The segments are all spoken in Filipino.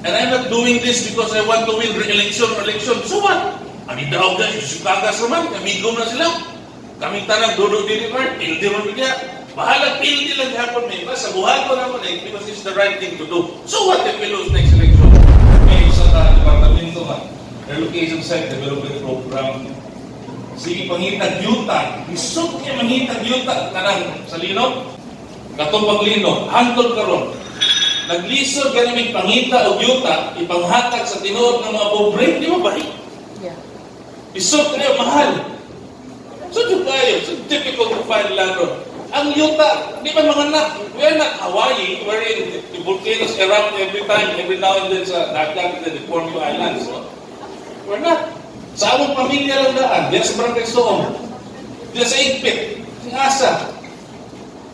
And I'm not doing this because I want to win re-election or election. So what? Ani daw guys, si Cagas naman, amigo na sila. Kaming tanang dodo dili part, pildi man bigya. Bahala pildi lang hapon may sa buhat ko naman because it's the right thing to do. So what if we lose next election? May isa na departamento nga, relocation site development program. Sige pangitag yuta, isok kay mangitag yuta kanang sa lino. Katong paglino, hantod karon. Naglisod ganimig pangita o yuta, ipanghatag sa tinuod ng mga pobre, di ba ba? Yeah. Isod kayo, mahal. So, kayo, so typical to find laro. Ang yuta, di ba mga anak? We are not Hawaii, wherein the volcanoes erupt every time, every now and then sa dagat and the Borneo Islands. No? We're not. Sa among pamilya lang daan, diyan sa Barangay Soong, diyan sa Igpit, sa Asa.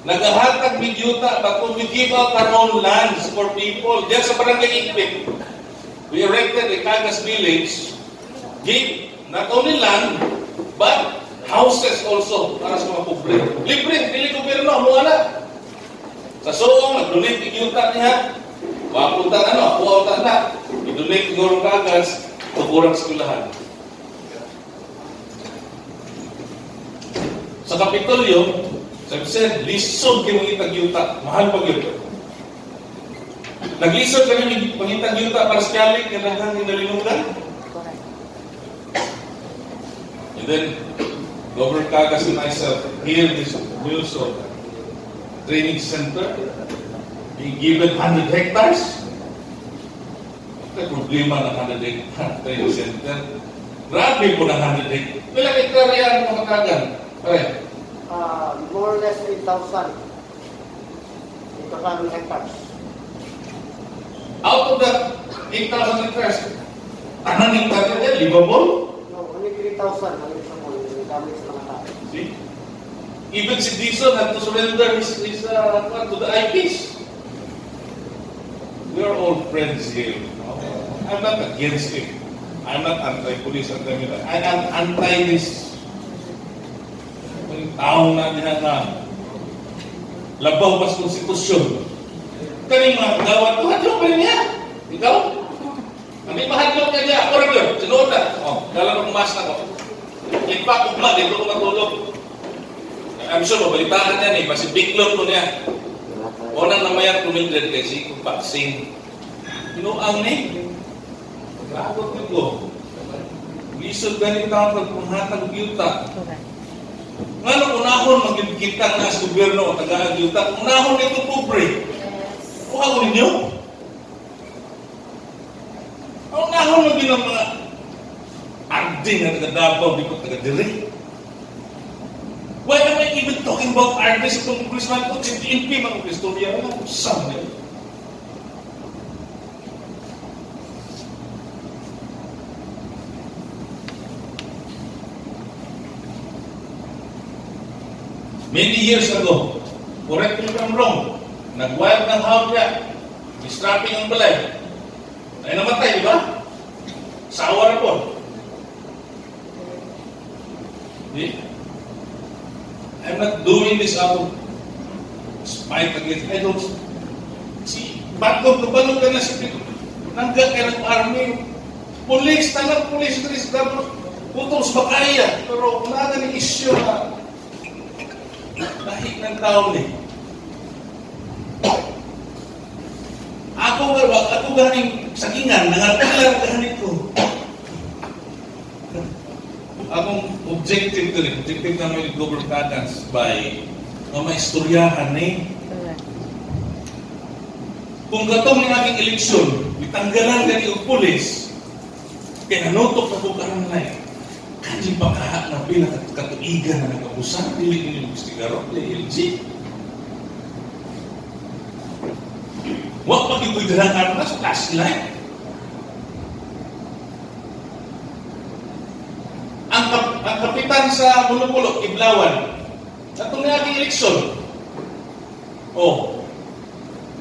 Naghahatag ng yuta, but we give out our own lands for people. Diyan sa Barangay Igpit, we erected a Cagas village, gave not only land, but houses also para sa mga pobre. Libre, dili gobyerno, mga anak. Sa Soong, nag-donate ng yuta niya. Wapunta na, puwauta na. I-donate ng Gorong Cagas, tukurang skulahan. Sa Kapitolyo, sabi sir, lisod kayo mangitag yuta. Mahal pag yun. Naglisod ka rin mangitag yuta para sa kalik na naghangin na linungan. And then, Governor Cagas and myself hear this news of training center being given 100 hectares. May problema ng 100 hectares training center. Grabe po ng 100 hectares. Ilang hectare yan mga Kapatagan? Okay. More or less 8,000. Ito kami hectares. Out of that 8,000 hectares, anong hectare yan? Livable? No, only 3,000. Kami sa mga tao. See? Even si Dizon had to surrender his to the IPs. We are all friends here. I'm not against it. I'm not anti-police, anti-military. I am anti this. Yung taong na dinana labaw pas konstitusyon. Kaning mga gawat ko, hadlok pa rin niya. Ikaw? Kami mahadlok ka niya. Ako rin yun. Sinuot na. Dalang akong mas na ko. In fact, ugma, dito ko matulog. I'm sure, mabalitaan yan eh. Kasi biglon ko niya. Unang namayan kumindred kasi kung vaccine. Inuang ni. Pagkagot ko. Lisod ganit ang pagpanghatag yuta. Ngano unahon magkikita na sa gobyerno o tagaan yuta, unahon ito pobre. Kuha ninyo? Unahon maging ang mga arding na taga-Davao, di ko taga-Dire. Why am I even talking about artists itong Congressman ko? Si PNP, mga Kristorya, wala ko saan nila. Many years ago, correct me if I'm wrong, nag-wild ng hound niya, distrapping ang balay. Ay namatay, di ba? Sawa na po. Di? I'm not doing this out of spite against, I don't see, batog ka na si nangga ka ng army, police, tangang police, putong sa bakaya, pero wala na ng issue na lahit ng tao ni. Ako ganing sakingan, nangatala ang ganit ko. Akong objective namin ni Governor Cagas by maistoryahan ni. Kung katong ni aking eleksyon, itanggalan gani og pulis, kaya nanutok ako karon na kanji pagkaha na pila katuigan na nag-abusan, dili nila investigaro, LG. Huwag pag-ikuidahan na sa flashlight. Ang kapitan sa Mulo-Pulo, Iblawan, atong aking eleksyon,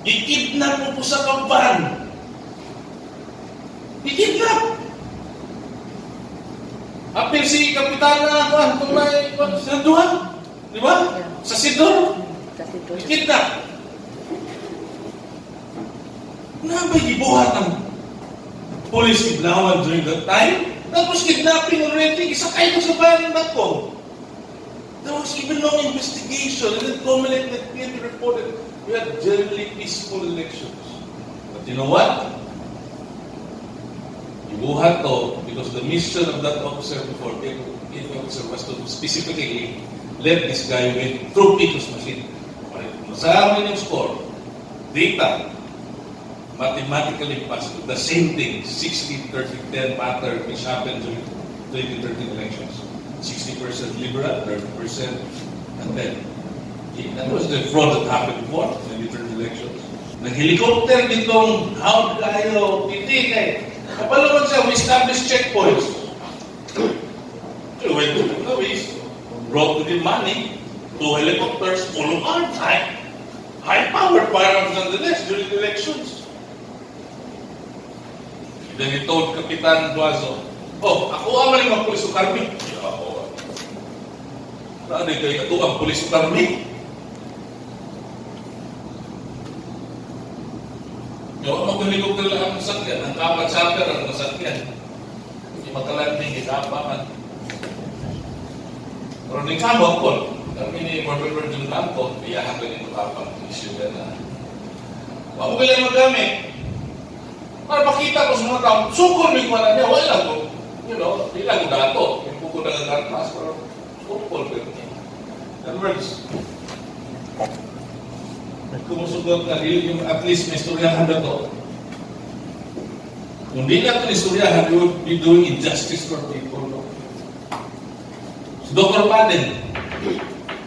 ikidnap mo po sa kampahan. Ikidnap! Apil si Kapitana itong may sinaduhan. Di ba? Sa Sidor. Ikidnap. Nabay gibuhat ng police kidnawan during that time. Tapos kidnapping already, isakay ko sa bayan ng Batcom. There was even no investigation, and then COMELEC that PNP reported we had generally peaceful elections. But you know what? Ibuhat to, because the mission of that officer before, PNP officer, was to specifically let this guy win through Pito's machine. Masama yung score, data, mathematically possible. The same thing, 60-30-10 pattern which happened during 2013 elections. 60% liberal, 30% and then. That was the fraud that happened before the midterm elections. Nag-helicopter ditong how tayo pitik eh. Kapalaman siya, we established checkpoints. We went to the Luis, brought to the money, 2 helicopters, full of arms, high-powered firearms nonetheless during the elections. Then he told Kapitan Duazo, oh, ako aman yung mga pulis ng Carmi. Ako. Ano kayo ito ang pulis ng Carmi? Yung mag-helicopter lang ang sakyan, ang kapat-saper ang nasakyan. Hindi makalanding, ikapaman. Pero di kamo ang Col. Kami ni Marvel Virgin Blanco, iyahan ko yung kapang issue ka na. Huwag mo kailangan magamit. Para makita ko sa mga tao, sukol may kuha niya, wala ko. You know, hindi lang ko dato. Yung buko na nagkartas, pero sukol ko. In other words, kumusugot na rin yung at least may istoryahan na to. Kung di natin istoryahan, we would be doing injustice for people. No? Si Dr. Paden,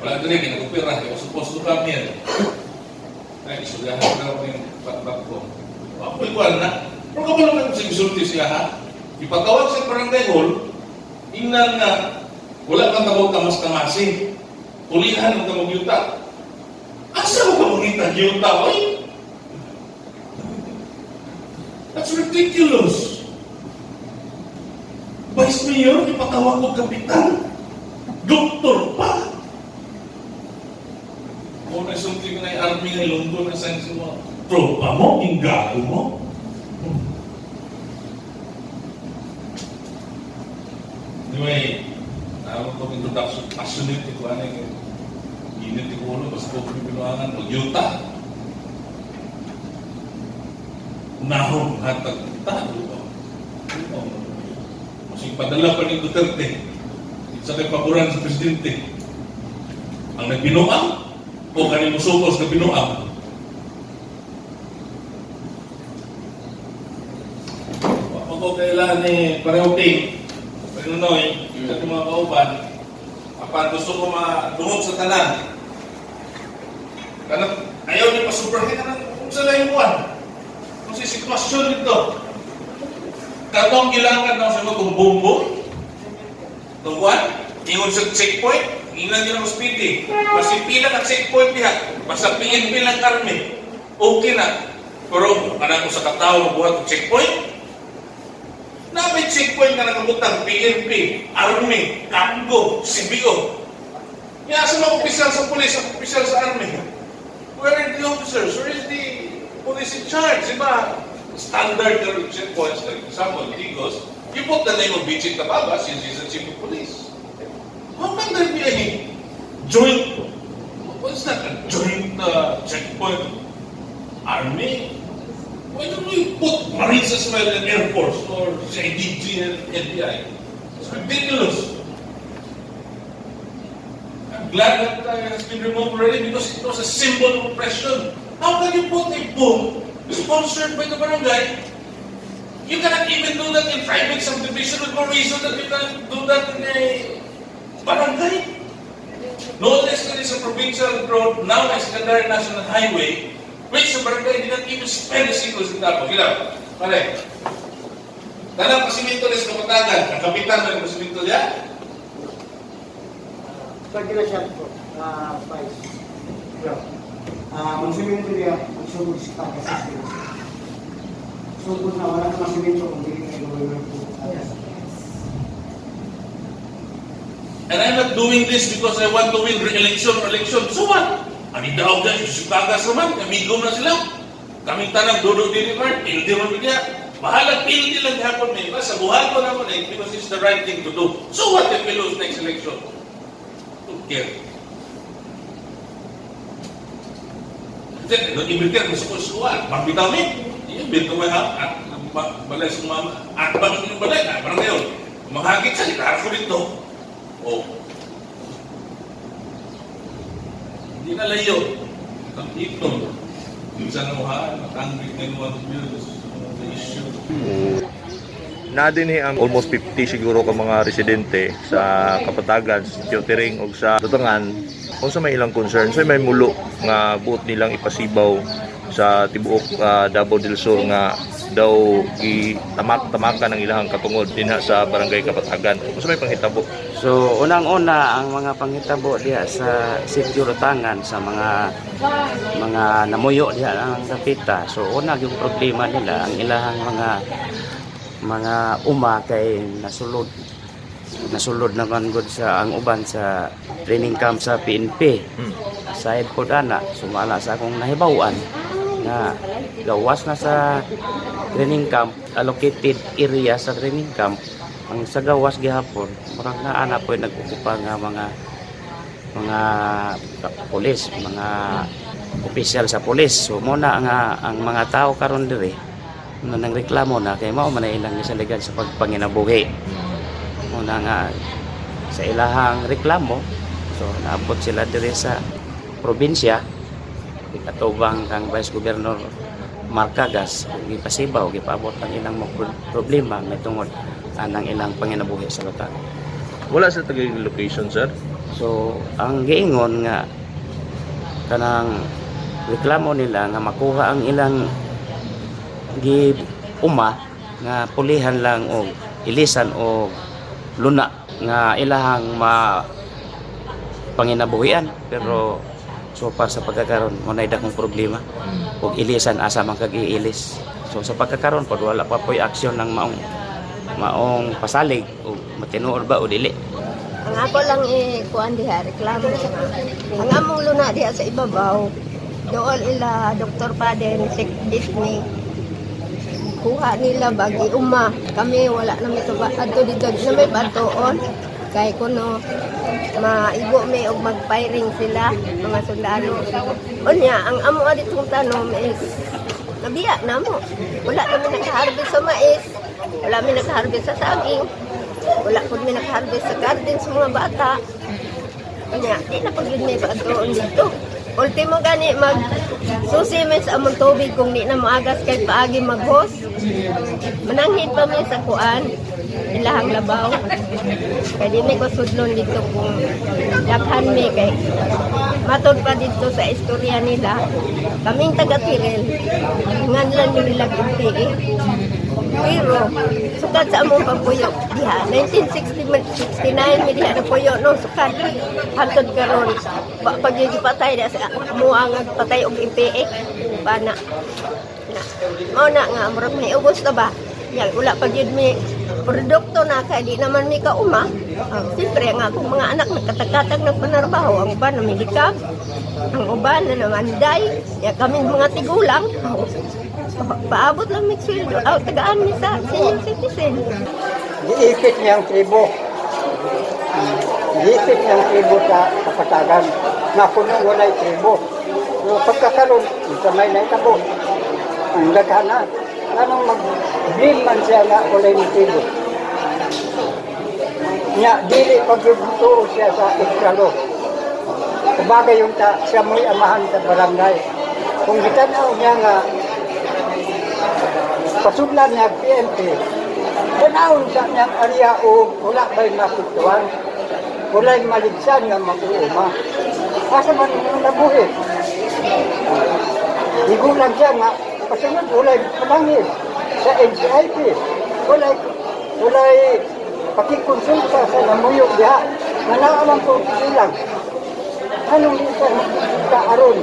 wala din rin, kinakupira, yung supposed to come here. Ay, istoryahan na ako yung back ko. Ako ikuan na. Pero kapag naman sa gisulti siya ha, ipatawag sa barangay hall, ingnan nga, wala kang tawag kamas-kamasi. Ulihan mo kamang yuta. Asa mo kamang yuta, oy? That's ridiculous. Vice Mayor, ipatawag ko kapitan. Doktor pa. Kung nasunti ko na yung army ng Lunggo na sense mo, tropa mo, inggago mo. Anyway, naroon itong introduction, passionate ko ano yung init ko ulo, basta ko pinuangan, mag-yuta. Nahong hatag kita, kasi padala pa ni Duterte sa kapaboran sa presidente. Ang nagbinuang o kanil musukos na binuang. Ako kailangan ni pareho ting Pinoy, sa mga kauban, apan gusto ko madungog sa tanan. Kanang ayaw niyo pa-superhin na kung sila yung buwan. Kasi sitwasyon nito. Katong ilangan na sa mga bumbong. Itong buwan, ingon sa checkpoint, ingon nyo ng hospiti. Masipila ka checkpoint diha. Basta PNP lang karmi. Okay na. Pero, kanang ko sa katao magbuhat ng checkpoint, na may checkpoint na nakabutang PNP, Army, Kamgo, CBO. Kaya sa mga opisyal sa pulis, sa opisyal sa Army, where are the officers? Where is the police in charge? Diba? Standard checkpoints, like example, Digos, you put the name of Brgy Tababas, since he's the chief of police. How can there be any joint, what's that, a joint checkpoint? Army? Why don't we put Marines as well and Air Force or CIDG and NBI? It's ridiculous. I'm glad that has been removed already because it was a symbol of oppression. How can you put a bomb sponsored by the barangay? You cannot even do that in private subdivision with more reason that you can do that in a barangay. No less than it's a provincial road, now a secondary national highway, which the barangay did not even spend a single centavo. Gila, pare. Tanang pasimento rin sa Kapatagan, ang kapitan ng pasimento niya? Pwede na siya po, Vice. Magsimento niya, magsugod si Cagas. Sugod na wala na magsimento kung hindi na gawin po. And I'm not doing this because I want to win re-election or election. So what? Ani daw dyan, si Cagas naman, amigo na sila. Kaming tanang dudok din ni Mark, ildi mo bigya. Mahalang pili lang hapon may sa buhat ko naman because it's the right thing to do. So what if we lose next election? Who cares? Then, ibigay mo sa kusuan. Pagbitaw ni, ibigay mo at balay sa mama. At bakit yung balay? Parang ngayon, mahagit sa litar ko dito. O, hindi na layo. Ang ito. Minsan naman, matanglig na naman the issue. Na din ang almost 50 siguro ka mga residente sa Kapatagan, Sitio Tiril o sa Lutangan kung sa may ilang concern. So may mulo nga buot nilang ipasibaw sa tibuok Davao del Sur nga daw itamak-tamakan ng ilahang katungod dinha sa barangay Kapatagan. Kung sa may panghitabo. So unang-una ang mga panghitabo diha sa Sitio Lutangan sa mga namuyo diha ang kapita. So una yung problema nila ang ilahang mga uma kay nasulod naman gud sa ang uban sa training camp sa PNP. Side po dana sumala sa akong nahibawan na gawas na sa training camp, allocated area sa training camp ang sa gawas gihapon murag na ana po nag-ukupa nga mga pulis, mga opisyal sa pulis. So muna ang mga tao karon diri na nang reklamo na kay mao man ilang isaligan sa pagpanginabuhi. Muna nga sa ilahang reklamo, so naabot sila diri sa probinsya, ikatubang kang Vice Governor Marc Cagas, GIPASIBAW, gipaabot ang ilang problema may tungod anang ilang panginabuhi sa lutan. Wala sa tagay location, sir? So ang giingon nga kanang reklamo nila nga makuha ang ilang Uma nga pulihan lang o ilisan o luna nga ilahang panginabuhi-an, pero so pa sa pagkakaroon mo na dakong problema ug ilisan asa man kag iilis. So sa pagkakaroon pod wala pa po'y aksyon ng maong pasalig o matinuod ba o dili. Ang ako lang kuan diha reklamo. Ang among luna diha sa ibabaw dool ila Dr. Paden Sik Disney kuha nila bagi uma. Kami wala na mito ba adto dito na may batoon kay kuno maigo may og mag-firing sila mga sundalo. Unya ang amo aditong tanom is nabiya na mo. Wala kami nag-harvest sa mais, wala kami nag-harvest sa saging, wala po kami nag-harvest sa garden sa mga bata. Unya di na pag may batoon dito. Ultimo gani susi may sa among tubig kung di na maagas kay paagi mag-host. Mananghid pa may sa kuan ilahang labaw. Kaya di may kusudlon dito kung lakhan may kay matod pa dito sa istorya nila. Kaming taga Tiril, nganlan nila gimpi. Pero sukat sa among pagpuyo diha 1969 mi diha na puyo no sukat hantod karon pag gipatay da sa amo ang patay og IPE bana na mao na nga murag may ubos na ba yan wala pag yun may produkto na kay di naman may kauma. Siyempre nga akong mga anak nagkatag-katag nagpanarbaho ang uban na milikab ang uban na naman day ya kaming mga tigulang paabot lang may sweldo tagaan mi sa senior citizen. Giipit niyang tribo. Giipit niyang tribo sa Kapatagan. Na kuno walay tribo. So pagkakaroon, sa may naitabo. Ang lagana. Anong mag-blame man siya nga walay ng tribo. Nya, dili pag-ibuto siya sa Ikralo. Kumbaga yung siya mo'y amahan sa barangay. Kung gitanaw niya nga pasudlan niya PNP, tanawon sa niyang area o wala ba'y mapituan, wala'y maligsan nga Mag-Uuma. Asa man yung nabuhi. Higulang siya nga, pasunod wala'y palangin sa NCIP, wala'y pakikonsulta sa namuyok diha, nanaaman po silang. Anong isang kaaron,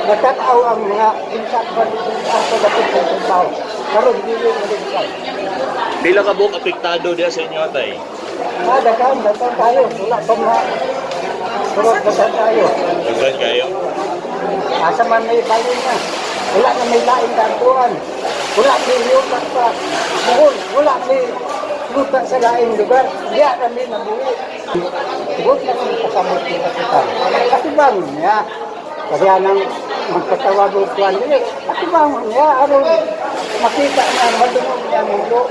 natataw ang mga insak ang pagdating sa tao. Karon dili maligsan. Pila ka buok apektado diha sa inyo, tay? Dagan tayo. Wala pa mga surot na tayo. Daghan kayo. Asa man may bayin na. Wala na may laing kantuan. Wala may liyutan pa. ni luta sa laing lugar, diya kami nabuhi. Huwag na kami kasabot ng kapital. Katibangon niya. Kaya nang magkatawag o kuwan niya, katibangon niya, aron makita na madungog niya ang mulo.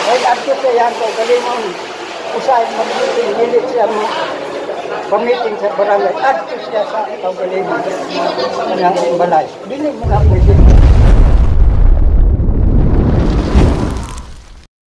Ay, adto sa yan ko, galingon, usahin mag-meeting, hindi siya pamiting sa barangay, adto siya sa kaugalingon, kanyang balay. Dili mo na pwede.